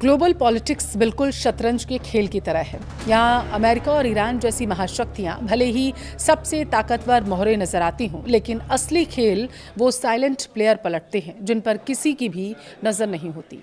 Global politics बिल्कुल शतरंज के खेल की तरह है। यहाँ अमेरिका और ईरान जैसी महाशक्तियाँ भले ही सबसे ताकतवर मोहरे नजर आती हों, लेकिन असली खेल वो साइलेंट प्लेयर पलटते हैं जिन पर किसी की भी नज़र नहीं होती।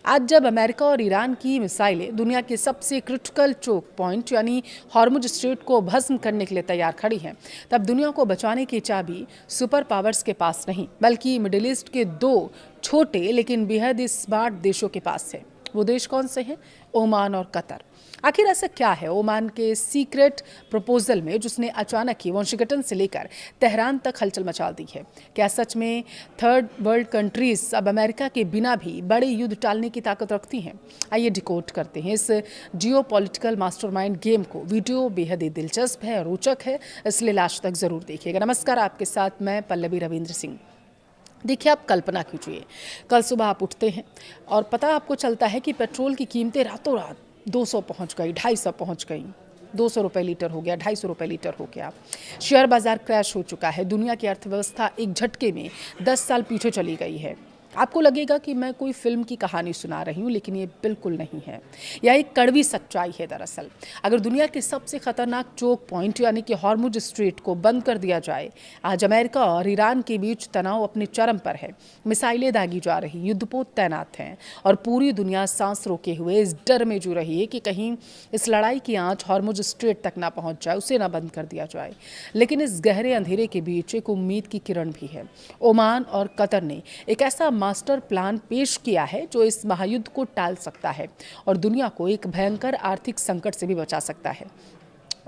आज जब अमेरिका और ईरान की मिसाइलें दुनिया के सबसे क्रिटिकल चोक पॉइंट यानी हॉर्मुज स्ट्रेट को भस्म करने के लिए तैयार खड़ी हैं, तब दुनिया को बचाने की चाबी सुपर पावर्स के पास नहीं बल्कि मिडिल ईस्ट के दो छोटे लेकिन बेहद स्मार्ट देशों के पास है। वो देश कौन से हैं? ओमान और कतर। आखिर ऐसा क्या है ओमान के सीक्रेट प्रपोजल में जिसने अचानक ही वाशिंगटन से लेकर तेहरान तक हलचल मचा दी है? क्या सच में थर्ड वर्ल्ड कंट्रीज अब अमेरिका के बिना भी बड़े युद्ध टालने की ताकत रखती हैं? आइए डिकोड करते हैं इस जियोपॉलिटिकल मास्टरमाइंड गेम को। वीडियो बेहद ही दिलचस्प है, रोचक है, इसलिए लास्ट तक जरूर देखिएगा। नमस्कार, आपके साथ मैं पल्लवी रविंद्र सिंह। देखिए, आप कल्पना कीजिए, कल सुबह आप उठते हैं और पता आपको चलता है कि पेट्रोल की कीमतें रातों रात 200 पहुंच गई, 250 पहुंच गई, 200 रुपये लीटर हो गया, 250 रुपये लीटर हो गया। शेयर बाजार क्रैश हो चुका है, दुनिया की अर्थव्यवस्था एक झटके में 10 साल पीछे चली गई है। आपको लगेगा कि मैं कोई फिल्म की कहानी सुना रही हूँ, लेकिन ये बिल्कुल नहीं है। यह एक कड़वी सच्चाई है। दरअसल अगर दुनिया के सबसे खतरनाक चोक पॉइंट यानी कि हॉर्मुज स्ट्रेट को बंद कर दिया जाए, आज अमेरिका और ईरान के बीच तनाव अपने चरम पर है। मिसाइलें दागी जा रही, युद्धपोत तैनात हैं और पूरी दुनिया सांस रोके हुए इस डर में जू रही है कि कहीं इस लड़ाई की आंच हॉर्मुज स्ट्रेट तक ना पहुंच जाए, उसे ना बंद कर दिया जाए। लेकिन इस गहरे अंधेरे के बीच एक उम्मीद की किरण भी है। ओमान और कतर ने एक ऐसा मास्टर प्लान पेश किया है जो इस महायुद्ध को टाल सकता है और दुनिया को एक भयंकर आर्थिक संकट से भी बचा सकता है।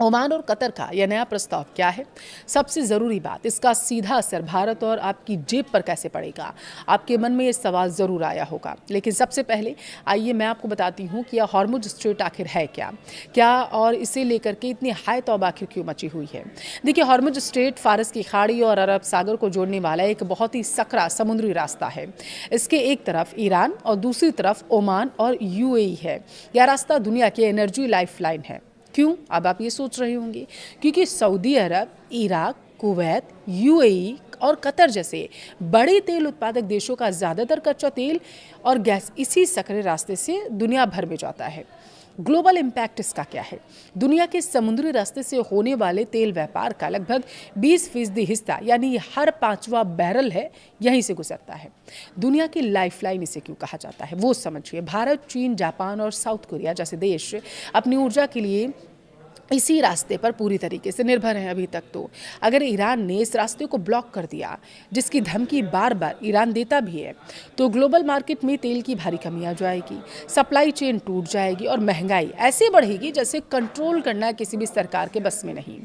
ओमान और कतर का यह नया प्रस्ताव क्या है? सबसे ज़रूरी बात, इसका सीधा असर भारत और आपकी जेब पर कैसे पड़ेगा? आपके मन में ये सवाल ज़रूर आया होगा। लेकिन सबसे पहले आइए मैं आपको बताती हूँ कि यह हॉर्मुज स्ट्रेट आखिर है क्या और इसे लेकर के इतनी हाय तौबा आखिर क्यों मची हुई है। देखिए, हॉर्मुज स्ट्रेट फारस की खाड़ी और अरब सागर को जोड़ने वाला एक बहुत ही सकरा समुद्री रास्ता है। इसके एक तरफ ईरान और दूसरी तरफ ओमान और यूएई है। यह रास्ता दुनिया की एनर्जी लाइफलाइन है। क्यों? अब आप ये सोच रहे होंगे, क्योंकि सऊदी अरब, इराक, कुवैत, यूएई और कतर जैसे बड़े तेल उत्पादक देशों का ज़्यादातर कच्चा तेल और गैस इसी सकरे रास्ते से दुनिया भर में जाता है। ग्लोबल इम्पैक्ट इसका क्या है? दुनिया के समुद्री रास्ते से होने वाले तेल व्यापार का लगभग 20% हिस्सा यानी हर 5वां बैरल है यहीं से गुजरता है। दुनिया की लाइफलाइन इसे क्यों कहा जाता है वो समझिए। भारत, चीन, जापान और साउथ कोरिया जैसे देश अपनी ऊर्जा के लिए इसी रास्ते पर पूरी तरीके से निर्भर हैं अभी तक। तो अगर ईरान ने इस रास्ते को ब्लॉक कर दिया, जिसकी धमकी बार बार ईरान देता भी है, तो ग्लोबल मार्केट में तेल की भारी कमी आ जाएगी, सप्लाई चेन टूट जाएगी और महंगाई ऐसे बढ़ेगी जैसे कंट्रोल करना किसी भी सरकार के बस में नहीं।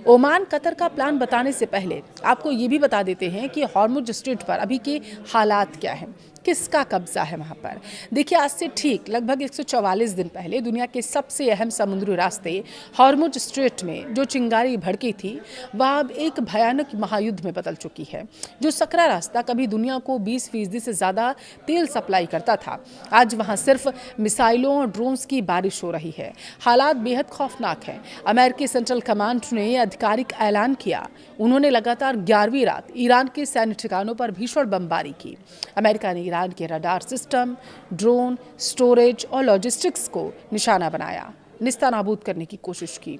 ओमान कतर का प्लान बताने से पहले आपको ये भी बता देते हैं कि हॉर्मुज स्ट्रेट पर अभी के हालात क्या हैं, किसका कब्जा है वहाँ पर। देखिए, आज से ठीक लगभग 144 दिन पहले दुनिया के सबसे अहम समुद्री रास्ते हॉर्मुज स्ट्रेट में जो चिंगारी भड़की थी, वह अब एक भयानक महायुद्ध में बदल चुकी है। जो सकरा रास्ता कभी दुनिया को 20% से ज़्यादा तेल सप्लाई करता था, आज वहाँ सिर्फ मिसाइलों और ड्रोन्स की बारिश हो रही है। हालात बेहद खौफनाक हैं। अमेरिकी सेंट्रल कमांड ने आधिकारिक ऐलान किया, उन्होंने लगातार 11वीं रात ईरान के सैन्य ठिकानों पर भीषण बमबारी की। अमेरिका ने ईरान के रडार सिस्टम, ड्रोन, स्टोरेज और लॉजिस्टिक्स को निशाना बनाया, निस्तानाबूद करने की कोशिश की।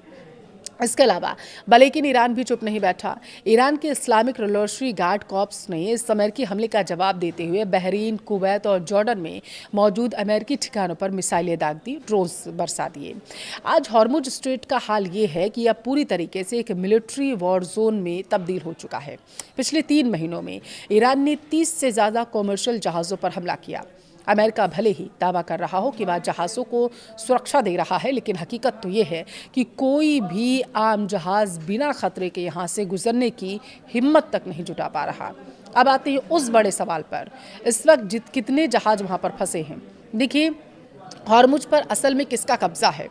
इसके अलावा लेकिन ईरान भी चुप नहीं बैठा। ईरान के इस्लामिक रिवॉल्यूशनरी गार्ड कॉर्प्स ने इस अमेरिकी हमले का जवाब देते हुए बहरीन, कुवैत और जॉर्डन में मौजूद अमेरिकी ठिकानों पर मिसाइलें दाग दी, ड्रोन्स बरसा दिए। आज हॉर्मुज स्ट्रेट का हाल ये है कि यह पूरी तरीके से एक मिलिट्री वॉर जोन में तब्दील हो चुका है। पिछले 3 महीनों में ईरान ने 30 से ज़्यादा कॉमर्शियल जहाज़ों पर हमला किया। अमेरिका भले ही दावा कर रहा हो कि वह जहाज़ों को सुरक्षा दे रहा है, लेकिन हकीकत तो ये है कि कोई भी आम जहाज़ बिना खतरे के यहाँ से गुजरने की हिम्मत तक नहीं जुटा पा रहा। अब आते हैं उस बड़े सवाल पर, इस वक्त कितने जहाज़ वहाँ पर फंसे हैं। देखिए, हॉर्मुज पर असल में किसका कब्जा है?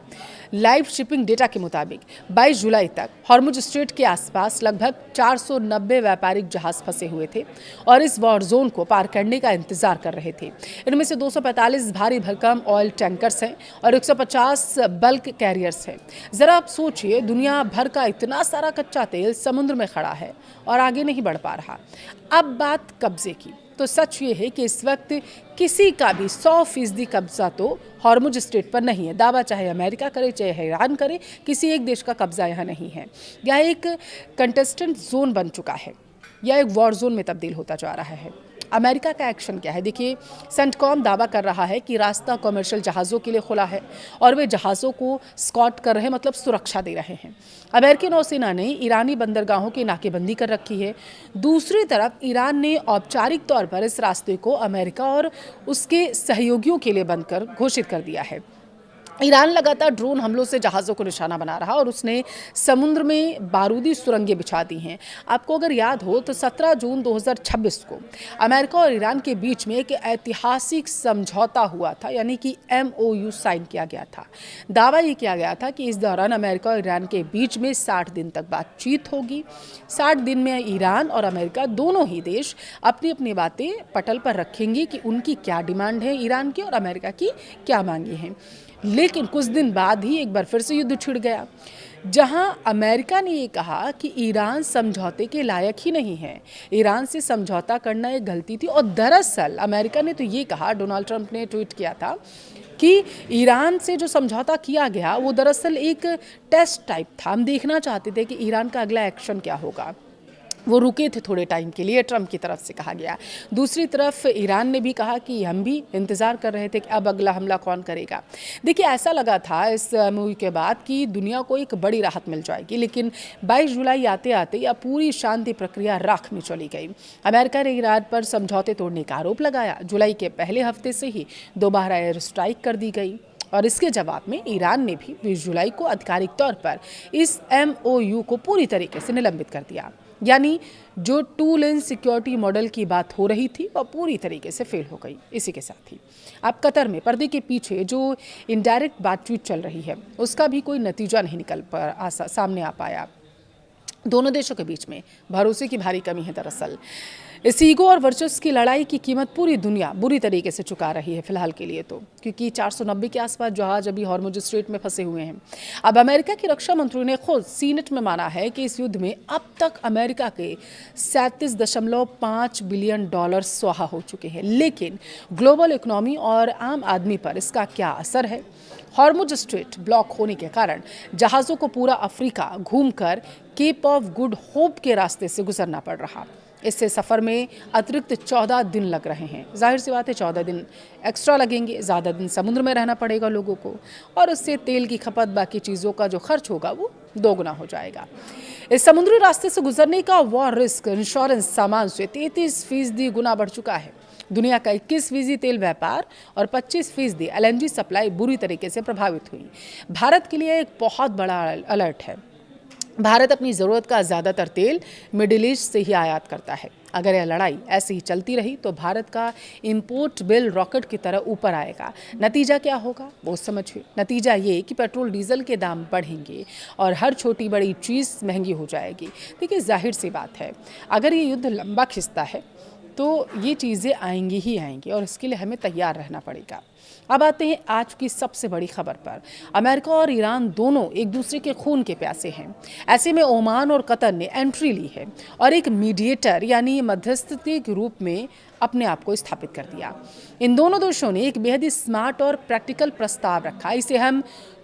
लाइव शिपिंग डेटा के मुताबिक 22 जुलाई तक हॉर्मुज स्ट्रेट के आसपास लगभग 490 व्यापारिक जहाज फंसे हुए थे और इस वॉर जोन को पार करने का इंतजार कर रहे थे। इनमें से 245 भारी भरकम ऑयल टैंकर्स हैं और 150 बल्क कैरियर्स हैं। ज़रा आप सोचिए, दुनिया भर का इतना सारा कच्चा तेल समुद्र में खड़ा है और आगे नहीं बढ़ पा रहा। अब बात कब्जे की। तो सच ये है कि इस वक्त किसी का भी 100% कब्जा तो हॉर्मुज स्ट्रेट पर नहीं है। दावा चाहे अमेरिका करे चाहे ईरान करे, किसी एक देश का कब्जा यहाँ नहीं है। यह एक कंटेस्टेंट जोन बन चुका है, यह एक वॉर जोन में तब्दील होता जा रहा है। अमेरिका का एक्शन क्या है? देखिए, सेंटकॉम दावा कर रहा है कि रास्ता कमर्शियल जहाज़ों के लिए खुला है और वे जहाज़ों को स्कॉट कर रहे हैं, मतलब सुरक्षा दे रहे हैं। अमेरिकी नौसेना ने ईरानी बंदरगाहों की नाकेबंदी कर रखी है। दूसरी तरफ ईरान ने औपचारिक तौर पर इस रास्ते को अमेरिका और उसके सहयोगियों के लिए बंद कर घोषित कर दिया है। ईरान लगातार ड्रोन हमलों से जहाज़ों को निशाना बना रहा और उसने समुद्र में बारूदी सुरंगें बिछा दी हैं। आपको अगर याद हो तो 17 जून 2026 को अमेरिका और ईरान के बीच में एक ऐतिहासिक समझौता हुआ था, यानी कि MOU साइन किया गया था। दावा ये किया गया था कि इस दौरान अमेरिका और ईरान के बीच में 60 दिन तक बातचीत होगी। 60 दिन में ईरान और अमेरिका दोनों ही देश अपनी अपनी बातें पटल पर रखेंगे कि उनकी क्या डिमांड है, ईरान की और अमेरिका की क्या मांगे हैं। लेकिन कुछ दिन बाद ही एक बार फिर से युद्ध छिड़ गया, जहां अमेरिका ने ये कहा कि ईरान समझौते के लायक ही नहीं है, ईरान से समझौता करना एक गलती थी। और दरअसल अमेरिका ने तो ये कहा, डोनाल्ड ट्रंप ने ट्वीट किया था कि ईरान से जो समझौता किया गया वो दरअसल एक टेस्ट टाइप था। हम देखना चाहते थे कि ईरान का अगला एक्शन क्या होगा। वो रुके थे थोड़े टाइम के लिए, ट्रंप की तरफ से कहा गया। दूसरी तरफ ईरान ने भी कहा कि हम भी इंतज़ार कर रहे थे कि अब अगला हमला कौन करेगा। देखिए, ऐसा लगा था इस मूवी के बाद कि दुनिया को एक बड़ी राहत मिल जाएगी, लेकिन 22 जुलाई आते आते यह पूरी शांति प्रक्रिया राख में चली गई। अमेरिका ने ईरान पर समझौते तोड़ने का आरोप लगाया। जुलाई के पहले हफ्ते से ही दोबारा एयर स्ट्राइक कर दी गई और इसके जवाब में ईरान ने भी 20 जुलाई को आधिकारिक तौर पर इस MOU को पूरी तरीके से निलंबित कर दिया। यानी जो 2 लेन सिक्योरिटी मॉडल की बात हो रही थी वह पूरी तरीके से फेल हो गई। इसी के साथ ही अब कतर में पर्दे के पीछे जो इनडायरेक्ट बातचीत चल रही है उसका भी कोई नतीजा नहीं निकल पर सामने आ पाया। दोनों देशों के बीच में भरोसे की भारी कमी है। दरअसल इस ईगो और वर्चस्व की लड़ाई की कीमत पूरी दुनिया बुरी तरीके से चुका रही है फिलहाल के लिए, तो क्योंकि 490 के आसपास जहाज अभी हॉर्मुज स्ट्रेट में फंसे हुए हैं। अब अमेरिका की रक्षा मंत्री ने खुद सीनेट में माना है कि इस युद्ध में अब तक अमेरिका के 37.5 बिलियन डॉलर स्वाहा हो चुके हैं। लेकिन ग्लोबल इकोनॉमी और आम आदमी पर इसका क्या असर है? हॉर्मुज स्ट्रेट ब्लॉक होने के कारण जहाज़ों को पूरा अफ्रीका घूमकर केप ऑफ गुड होप के रास्ते से गुजरना पड़ रहा। इससे सफ़र में अतिरिक्त 14 दिन लग रहे हैं। जाहिर सी बात है 14 दिन एक्स्ट्रा लगेंगे, ज़्यादा दिन समुद्र में रहना पड़ेगा लोगों को और उससे तेल की खपत, बाकी चीज़ों का जो खर्च होगा वो दोगुना हो जाएगा। इस समुद्री रास्ते से गुजरने का वॉर रिस्क इंश्योरेंस सामान से 33% गुना बढ़ चुका है। दुनिया का 21% तेल व्यापार और 25% LNG सप्लाई बुरी तरीके से प्रभावित हुई। भारत के लिए एक बहुत बड़ा अलर्ट है। भारत अपनी ज़रूरत का ज़्यादातर तेल मिडिल ईस्ट से ही आयात करता है। अगर यह लड़ाई ऐसे ही चलती रही तो भारत का इंपोर्ट बिल रॉकेट की तरह ऊपर आएगा। नतीजा क्या होगा वो समझिए। नतीजा ये कि पेट्रोल डीजल के दाम बढ़ेंगे और हर छोटी बड़ी चीज़ महंगी हो जाएगी। देखिए, जाहिर सी बात है अगर ये युद्ध लंबा खिंचता है तो ये चीज़ें आएंगी ही आएंगी और इसके लिए हमें तैयार रहना पड़ेगा। अब आते हैं आज की सबसे बड़ी खबर पर। अमेरिका और ईरान दोनों एक दूसरे के खून के प्यासे हैं। ऐसे में ओमान और कतर ने एंट्री ली है और एक मीडिएटर यानी मध्यस्थता के रूप में अपने आप को स्थापित कर दिया। इन दोनों देशों ने एक बेहद ही स्मार्ट और प्रैक्टिकल प्रस्ताव रखा। इसे हम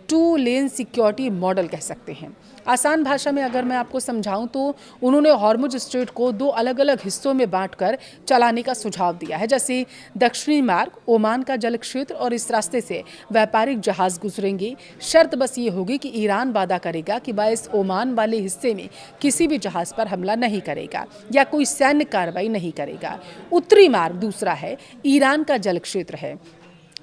2 लेन सिक्योरिटी मॉडल कह सकते हैं। आसान भाषा में अगर मैं आपको समझाऊं तो उन्होंने हॉर्मुज स्ट्रेट को 2 अलग अलग हिस्सों में बांटकर चलाने का सुझाव दिया है। जैसे दक्षिणी मार्ग, ओमान का जल क्षेत्र और इस रास्ते से व्यापारिक जहाज गुजरेंगे। शर्त बस ये होगी कि ईरान वादा करेगा कि वह इस ओमान वाले हिस्से में किसी भी जहाज पर हमला नहीं करेगा या कोई सैन्य कार्रवाई नहीं करेगा। उत्तरी मार्ग दूसरा है, ईरान का जल क्षेत्र है।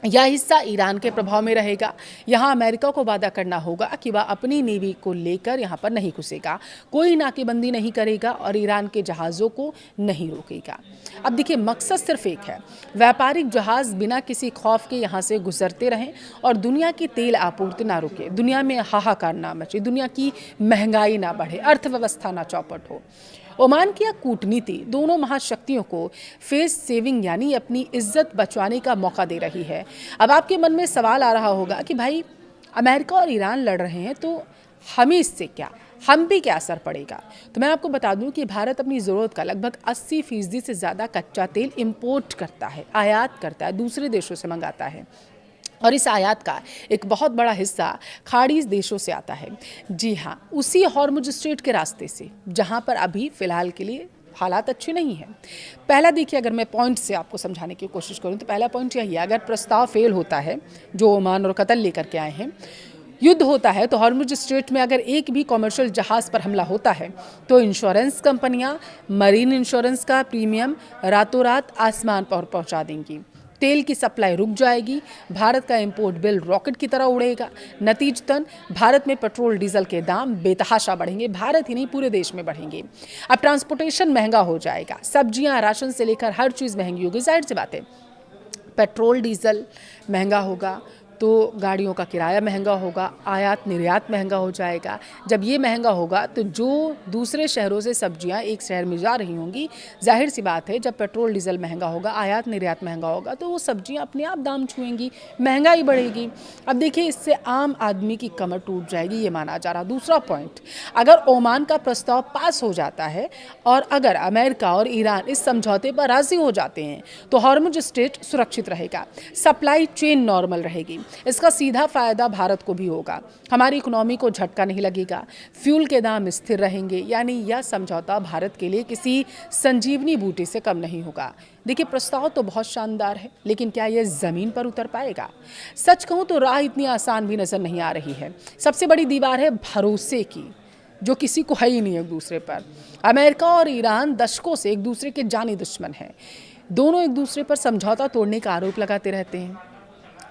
यह हिस्सा ईरान के प्रभाव में रहेगा। यहाँ अमेरिका को वादा करना होगा कि वह अपनी नेवी को लेकर यहाँ पर नहीं घुसेगा, कोई नाकेबंदी नहीं करेगा और ईरान के जहाज़ों को नहीं रोकेगा। अब देखिए, मकसद सिर्फ एक है, व्यापारिक जहाज़ बिना किसी खौफ के यहाँ से गुजरते रहें और दुनिया की तेल आपूर्ति ना रुके, दुनिया में हाहाकार ना मचे, दुनिया की महंगाई ना बढ़े, अर्थव्यवस्था ना चौपट हो। ओमान की यह कूटनीति दोनों महाशक्तियों को फेस सेविंग यानी अपनी इज्जत बचाने का मौका दे रही है। अब आपके मन में सवाल आ रहा होगा कि भाई अमेरिका और ईरान लड़ रहे हैं तो हमें इससे क्या, हम पे क्या असर पड़ेगा? तो मैं आपको बता दूं कि भारत अपनी ज़रूरत का लगभग 80% से ज़्यादा कच्चा तेल इंपोर्ट करता है, आयात करता है, दूसरे देशों से मंगाता है। और इस आयात का एक बहुत बड़ा हिस्सा खाड़ी देशों से आता है। जी हाँ, उसी हॉर्मुज स्ट्रेट के रास्ते से, जहाँ पर अभी फ़िलहाल के लिए हालात अच्छे नहीं हैं। पहला देखिए, अगर मैं पॉइंट से आपको समझाने की कोशिश करूँ तो पहला पॉइंट यही है, अगर प्रस्ताव फेल होता है जो ओमान और कतर लेकर के आए हैं, युद्ध होता है तो हॉर्मुज स्ट्रेट में अगर एक भी कॉमर्शियल जहाज़ पर हमला होता है तो इंश्योरेंस कंपनियां मरीन इंश्योरेंस का प्रीमियम रातों रात आसमान पर पहुंचा देंगी। तेल की सप्लाई रुक जाएगी, भारत का इंपोर्ट बिल रॉकेट की तरह उड़ेगा। नतीजतन भारत में पेट्रोल डीजल के दाम बेतहाशा बढ़ेंगे, भारत ही नहीं पूरे देश में बढ़ेंगे। अब ट्रांसपोर्टेशन महंगा हो जाएगा, सब्जियां राशन से लेकर हर चीज़ महंगी होगी। जाहिर सी बात है, पेट्रोल डीजल महंगा होगा तो गाड़ियों का किराया महंगा होगा, आयात निर्यात महंगा हो जाएगा। जब ये महंगा होगा तो जो दूसरे शहरों से सब्जियां एक शहर में जा रही होंगी, जाहिर सी बात है जब पेट्रोल डीजल महंगा होगा, आयात निर्यात महंगा होगा तो वो सब्जियां अपने आप दाम छुएंगी, महंगाई बढ़ेगी। अब देखिए, इससे आम आदमी की कमर टूट जाएगी, ये माना जा रहा। दूसरा पॉइंट, अगर ओमान का प्रस्ताव पास हो जाता है और अगर अमेरिका और ईरान इस समझौते पर राजी हो जाते हैं तो हॉर्मुज स्ट्रेट सुरक्षित रहेगा, सप्लाई चेन नॉर्मल रहेगी। इसका सीधा फायदा भारत को भी होगा, हमारी इकोनॉमी को झटका नहीं लगेगा, फ्यूल के दाम स्थिर रहेंगे। यानी यह समझौता भारत के लिए किसी संजीवनी बूटी से कम नहीं होगा। देखिए, प्रस्ताव तो बहुत शानदार है, लेकिन क्या यह जमीन पर उतर पाएगा? सच कहूं तो राह इतनी आसान भी नजर नहीं आ रही है। सबसे बड़ी दीवार है भरोसे की, जो किसी को है ही नहीं एक दूसरे पर। अमेरिका और ईरान दशकों से एक दूसरे के जानी दुश्मन हैं, दोनों एक दूसरे पर समझौता तोड़ने का आरोप लगाते रहते हैं।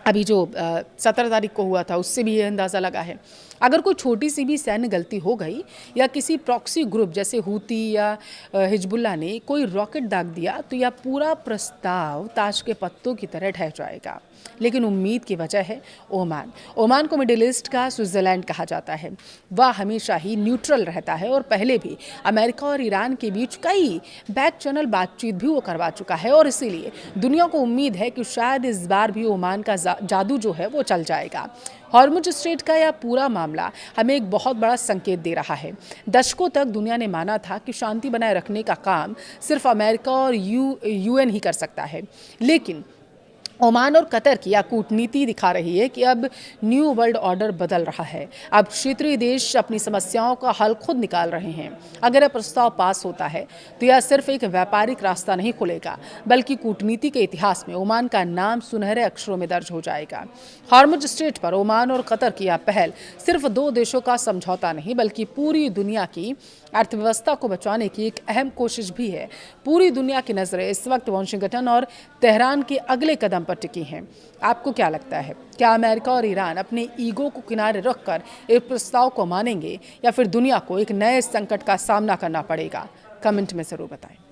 अभी जो 17 तारीख को हुआ था उससे भी ये अंदाज़ा लगा है, अगर कोई छोटी सी भी सैन्य गलती हो गई या किसी प्रॉक्सी ग्रुप जैसे हूती या हिजबुल्ला ने कोई रॉकेट दाग दिया तो यह पूरा प्रस्ताव ताश के पत्तों की तरह ढह जाएगा। लेकिन उम्मीद की वजह है ओमान को मिडिल ईस्ट का स्विट्जरलैंड कहा जाता है। वह हमेशा ही न्यूट्रल रहता है और पहले भी अमेरिका और ईरान के बीच कई बैक चैनल बातचीत भी वो करवा चुका है और इसीलिए दुनिया को उम्मीद है कि शायद इस बार भी ओमान का जादू जो है वो चल जाएगा। हॉर्मुज स्ट्रेट का यह पूरा मामला हमें एक बहुत बड़ा संकेत दे रहा है। दशकों तक दुनिया ने माना था कि शांति बनाए रखने का काम सिर्फ अमेरिका और यूएन ही कर सकता है, लेकिन ओमान और कतर की यह कूटनीति दिखा रही है कि अब न्यू वर्ल्ड ऑर्डर बदल रहा है। अब क्षेत्रीय देश अपनी समस्याओं का हल खुद निकाल रहे हैं। अगर यह प्रस्ताव पास होता है तो यह सिर्फ एक व्यापारिक रास्ता नहीं खुलेगा, बल्कि कूटनीति के इतिहास में ओमान का नाम सुनहरे अक्षरों में दर्ज हो जाएगा। हॉर्मुज स्ट्रेट पर ओमान और कतर की यह पहल सिर्फ दो देशों का समझौता नहीं, बल्कि पूरी दुनिया की अर्थव्यवस्था को बचाने की एक अहम कोशिश भी है। पूरी दुनिया की नज़रें इस वक्त वाशिंगटन और तेहरान के अगले कदम पर टिकी हैं। आपको क्या लगता है, क्या अमेरिका और ईरान अपने ईगो को किनारे रखकर इस प्रस्ताव को मानेंगे या फिर दुनिया को एक नए संकट का सामना करना पड़ेगा? कमेंट में ज़रूर बताएं।